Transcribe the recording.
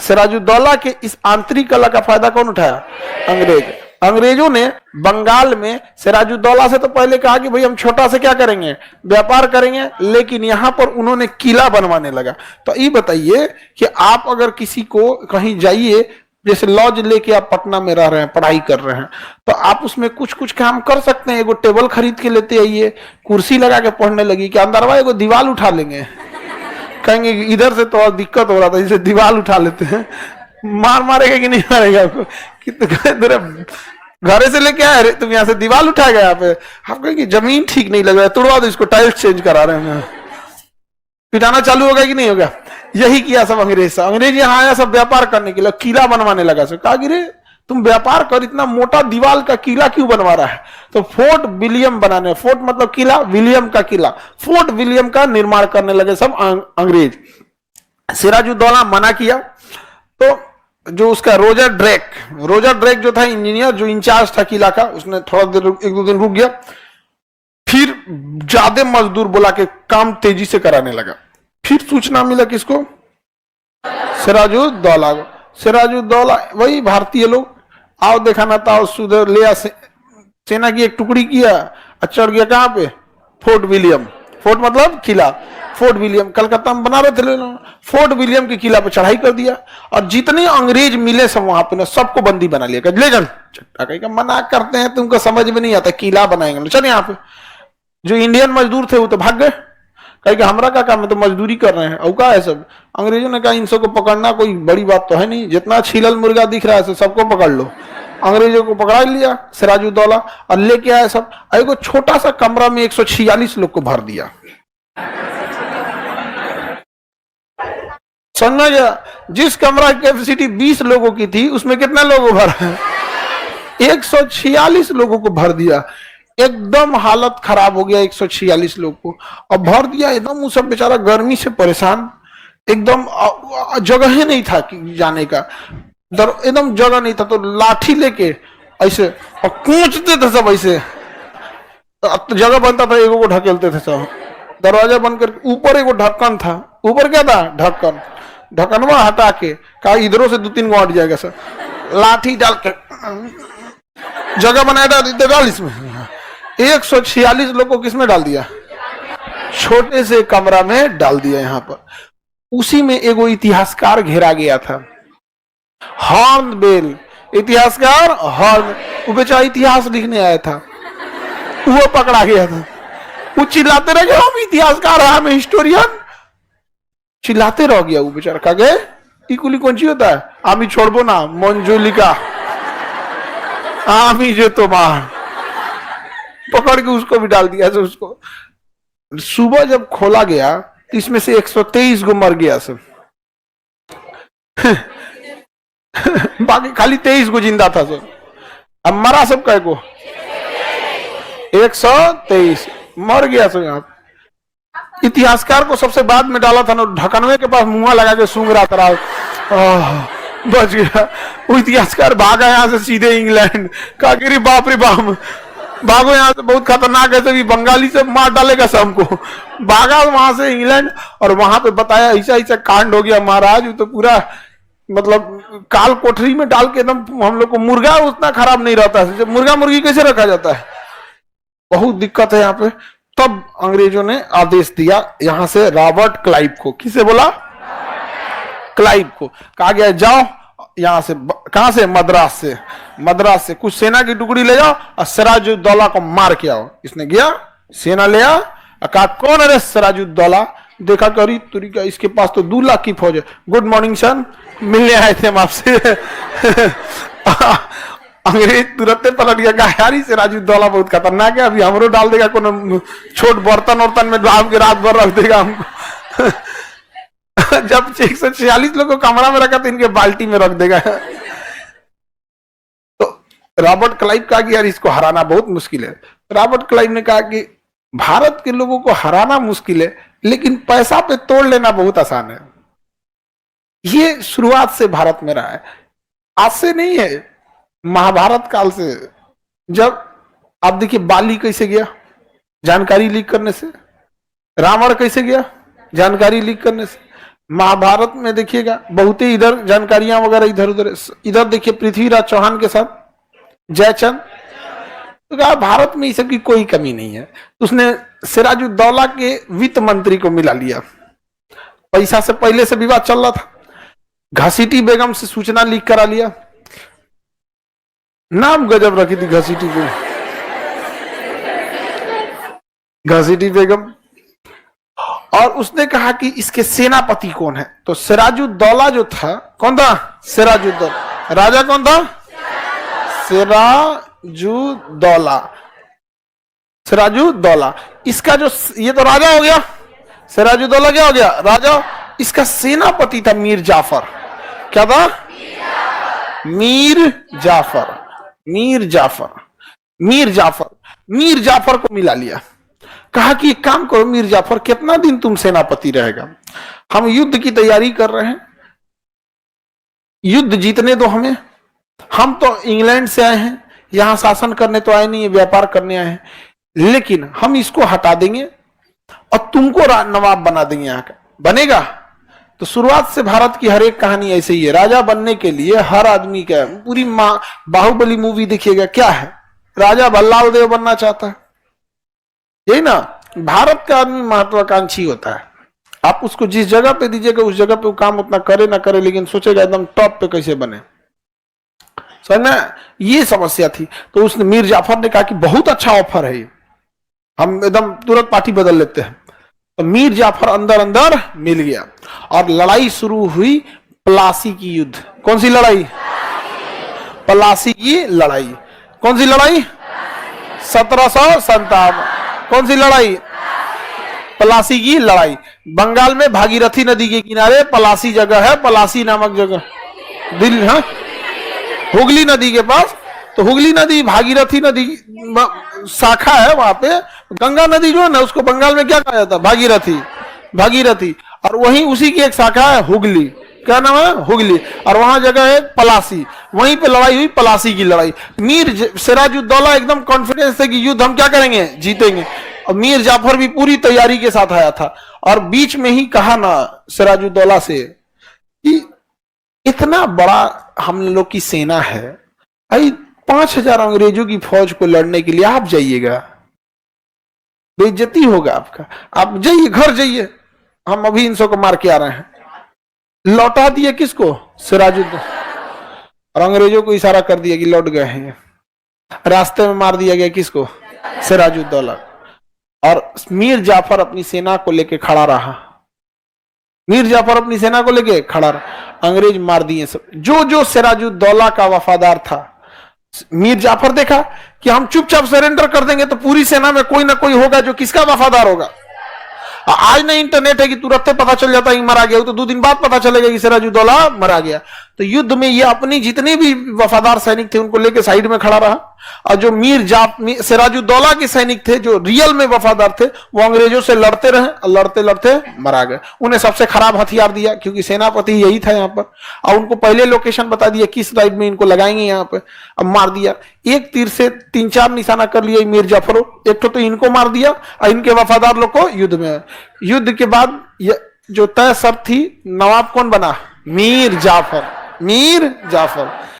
सिराजुद्दौला के इस आंतरिक कला का फायदा कौन उठाया? अंग्रेज। अंग्रेजों ने बंगाल में सिराजुद्दौला से तो पहले कहा कि भाई हम छोटा से क्या करेंगे, व्यापार करेंगे, लेकिन यहां पर उन्होंने किला बनवाने लगा। तो ये बताइए कि आप अगर किसी को कहीं जाइए, जैसे लॉज लेके आप पटना में रह रहे हैं, पढ़ाई कर रहे हैं, तो आप उसमें कुछ कुछ काम कर सकते हैं। एगो टेबल खरीद के लेते आइए, कुर्सी लगा के पढ़ने लगी, कि अंदरवा एगो दीवार उठा लेंगे, कहेंगे इधर से तो दिक्कत हो रहा था, इसे दीवार उठा लेते हैं। मारेगा कि नहीं मारेगा आपको? कि घरे से लेके आए रे तुम, यहाँ से दीवार उठा गया यहाँ पे, आप कहेंगे जमीन ठीक नहीं लग रहा है, तोड़वा दो इसको, टाइल्स चेंज करा रहे हैं। पिटाना चालू होगा कि नहीं होगा? यही किया सब अंग्रेज। अंग्रेज यहाँ आया सब व्यापार करने के लिए, किला बनवाने लगा। सब कहा कि रे तुम व्यापार कर, इतना मोटा दीवार का किला क्यों बनवा रहा है? तो फोर्ट विलियम बनाने, फोर्ट मतलब किला, विलियम का किला, फोर्ट विलियम का निर्माण करने लगे सब अंग्रेज। सिराजुद्दौला मना किया, तो जो उसका रोजर ड्रेक जो था इंजीनियर, जो इंचार्ज था किला का, उसने थोड़ा देर एक दो दिन रुक गया, फिर ज्यादा मजदूर बुला के काम तेजी से कराने लगा। फिर सूचना मिला किसको? सिराजुद्दौला को। सिराजुद्दौला वही भारतीय लोग, आओ दिखाना था, सुधर ले सेना की एक टुकड़ी किया, चढ़ गया कहां पे? Fort William. फोर्ट मतलब किला, फोर्ट विलियम कलकत्ता में बना रहे थे, फोर्ट विलियम के किला पे चढ़ाई कर दिया, और जितने अंग्रेज मिले सब वहां पे ना, सबको बंदी बना लिया। ले चल, चट्टा मना करते हैं, तुमको समझ में नहीं आता, किला बनाएंगे, चल यहाँ पे। जो इंडियन मजदूर थे वो तो भाग गए, कहे कि हमरा का काम है, तो मजदूरी कर रहे हैं, और क्या है सब। अंग्रेजों ने कहा इन सबको पकड़ना कोई बड़ी बात तो है नहीं, जितना छिलल मुर्गा दिख रहा है सबको पकड़ लो। अंग्रेजों को पकड़ा लिया सिराजुद्दौला, और लेके आए सब, एगो छोटा सा कमरा में 146 लोग को भर दिया। समझ, जिस कमरा की कैपेसिटी 20 लोगों की थी, उसमें कितना लोगों भरा है? 146 लोगों को भर दिया। एकदम हालत खराब हो गया 146 लोग को, और भर दिया एकदम। वो सब बेचारा गर्मी से परेशान, एकदम जगह ही नहीं था कि जाने का, एकदम जगह नहीं था, तो लाठी लेके ऐसे और कूचते थे सब ऐसे, जगह बनता था, एगो को ढकेलते थे सब। दरवाजा बंद करके ऊपर एगो ढक्कन था, ऊपर क्या था? ढक्कन। ढक्कनवा हटा के कहा इधरों से 2-3 गो हट जाएगा सर, लाठी डाल के जगह बनाया डाल इसमें। 146 लोग को किसमें डाल दिया? छोटे से कमरा में डाल दिया यहाँ पर। उसी में एगो इतिहासकार घेरा गया था, हॉर्नबिल इतिहासकार। हॉर्न, वो बेचारा इतिहास लिखने आया था, वो पकड़ा गया था। वो चिल्लाते रह गया हम इतिहासकार, हम हिस्टोरियन, चिल्लाते रह गया वो बेचारा। कहा गए इकुली कौन सी होता है? आमी छोड़बो ना, मंजुलिका आमी जो तो मार, पकड़ के उसको भी डाल दिया। तो उसको सुबह जब खोला गया, इसमें से 123 गो मर गया सब। बाकी खाली 23 गो जिंदा था सब। अब मरा सब कह को 123 मर गया सब। यहाँ इतिहासकार को सबसे बाद में डाला था ना, ढकनवे के पास मुंह लगा के सूंघ रहा था, बच गया। वो इतिहासकार भागा यहाँ से सीधे इंग्लैंड। कहा कि बाप रे बाप, भागो यहाँ से, बहुत खतरनाक है, सभी बंगाली से मार डालेगा सबको। भागा वहां से इंग्लैंड, और वहां पे बताया ऐसा ऐसा कांड हो गया महाराज। वो तो पूरा मतलब काल कोठरी में डाल के एकदम, हम लोग को मुर्गा उतना खराब नहीं रहता है, मुर्गा मुर्गी कैसे रखा जाता है, बहुत दिक्कत है यहाँ पे। तब अंग्रेजों ने आदेश दिया यहां से रॉबर्ट क्लाइव को। किसे बोला? क्लाइव को। कहा गया जाओ यहां से, कहां से? मद्रास से। मद्रास से कुछ सेना की टुकड़ी ले जाओ और सिराजुद्दौला को मार के आओ। इसने गया, सेना ले आ, कहा कौन है सिराजुद्दौला? देखा करी तुरी का, इसके पास तो 2 लाख की फौज है। गुड मॉर्निंग सन, मिलने आए थे हम आपसे। अंग्रेज तुरंत पलट गया, यार सिराजुद्दौला बहुत खतरनाक है, अभी हमरो डाल देगा, कोनो छोट बर्तन वर्तन में डाल के रात भर रख देगा हमको। जब 146 लोग को कमरा में रखा तो इनके बाल्टी में रख देगा। तो रॉबर्ट क्लाइव कहा कि यार इसको हराना बहुत मुश्किल है। रॉबर्ट क्लाइव ने कहा कि भारत के लोगों को हराना मुश्किल है, लेकिन पैसा पे तोड़ लेना बहुत आसान है। ये शुरुआत से भारत में रहा है, आज से नहीं है, महाभारत काल से। जब आप देखिए बाली कैसे गया, जानकारी लीक करने से। रावण कैसे गया, जानकारी लीक करने से। महाभारत में देखिएगा बहुत ही इधर जानकारियां वगैरह इधर उधर, इधर देखिए पृथ्वीराज चौहान के साथ जयचंद, तो कहा भारत में इस सब की कोई कमी नहीं है। तो उसने सिराजुद्दौला के वित्त मंत्री को मिला लिया, पैसा से पहले से विवाद चल रहा था, घसीटी बेगम से सूचना लीक करा लिया, नाम गजब रखी थी घसीटी बेगम, घसीटी बेगम। और उसने कहा कि इसके सेनापति कौन है, तो सिराजुद्दौला जो था, कौन था? सिराजुद्दौला। राजा कौन था? सिराजुद्दौला, सिराजुद्दौला। इसका जो, ये तो राजा हो गया, सिराजुद्दौला क्या हो गया? राजा। इसका सेनापति था मीर जाफर। क्या था? मीर जाफर। मीर जाफर, मीर जाफर, मीर जाफर को मिला लिया, कहा कि एक काम करो मीर जाफर, कितना दिन तुम सेनापति रहेगा, हम युद्ध की तैयारी कर रहे हैं, युद्ध जीतने दो हमें, हम तो इंग्लैंड से आए हैं, यहां शासन करने तो आए नहीं है, व्यापार करने आए हैं, लेकिन हम इसको हटा देंगे और तुमको नवाब बना देंगे यहाँ का, बनेगा? तो शुरुआत से भारत की हर एक कहानी ऐसे ही है, राजा बनने के लिए हर आदमी का, पूरी बाहुबली मूवी देखिएगा क्या है, राजा भल्लाल देव बनना चाहता है, यही ना। भारत का आदमी महत्वाकांक्षी होता है, आप उसको जिस जगह पे दीजिएगा उस जगह पे वो काम उतना करे ना करे, लेकिन सोचेगा एकदम टॉप पे कैसे बने, समझ में? ये समस्या थी। तो उसने, मीर जाफर ने कहा कि बहुत अच्छा ऑफर है ये, हम एकदम तुरंत पार्टी बदल लेते हैं। तो मीर जाफर अंदर अंदर मिल गया और लड़ाई शुरू हुई, प्लासी की युद्ध। कौन सी लड़ाई? प्लासी की लड़ाई। कौन सी लड़ाई? 1757। कौन सी लड़ाई? प्लासी की लड़ाई। बंगाल में भागीरथी नदी के किनारे प्लासी जगह है, प्लासी नामक जगह, दिल्ली, हाँ, हुगली नदी के पास। तो हुगली नदी भागीरथी नदी शाखा है, वहां पे गंगा नदी जो है ना उसको बंगाल में क्या कहा जाता है? भागीरथी, भागीरथी। और वहीं उसी की एक शाखा है हुगली, क्या नाम है? हुगली। और वहां जगह है प्लासी, वहीं पे लड़ाई हुई, प्लासी की लड़ाई। मीर सिराजुद्दौला एकदम कॉन्फिडेंस है कि युद्ध हम क्या करेंगे? जीतेंगे। और मीर जाफर भी पूरी तैयारी के साथ आया था, और बीच में ही कहा ना सिराजुद्दौला से कि इतना बड़ा हम लोग की सेना है, 5000 अंग्रेजों की फौज को लड़ने के लिए आप जाइएगा, बेइज्जती होगा आपका, आप जाइए, घर जाइए, हम अभी इन सबको मार के आ रहे हैं। लौटा दिए किसको? सिराजुद्दौला। और अंग्रेजों को इशारा कर दिया कि लौट गए हैं। रास्ते में मार दिया गया किसको? सिराजुद्दौला। और मीर जाफर अपनी सेना को लेके खड़ा रहा, मीर जाफर अपनी सेना को लेके खड़ा रहा, अंग्रेज मार दिए सब। जो जो सिराजुद्दौला का वफादार था, मीर जाफर देखा कि हम चुपचाप सरेंडर कर देंगे तो पूरी सेना में कोई ना कोई होगा जो किसका वफादार होगा। आज नहीं इंटरनेट है कि तुरंत पता चल जाता है मरा गया, तो 2 दिन बाद पता चलेगा कि सिराजुद्दौला मरा गया। तो युद्ध में ये अपनी जितने भी वफादार सैनिक थे उनको लेकर साइड में खड़ा रहा, और जो सिराजुद्दौला के सैनिक थे जो रियल में वफादार थे, वो अंग्रेजों से लड़ते रहे और लड़ते लड़ते मरा गए। उन्हें सबसे खराब हथियार दिया, क्योंकि सेनापति यही था यहाँ पर, और उनको पहले लोकेशन बता दिया किस साइड में इनको लगाएंगे यहाँ पे, अब मार दिया। एक तीर से 3-4 निशाना कर लिया मीर जाफरों, एक तो इनको मार दिया और इनके वफादार लोग को युद्ध में। युद्ध के बाद जो तय शर्त थी, नवाब कौन बना? मीर जाफर। मीर जाफर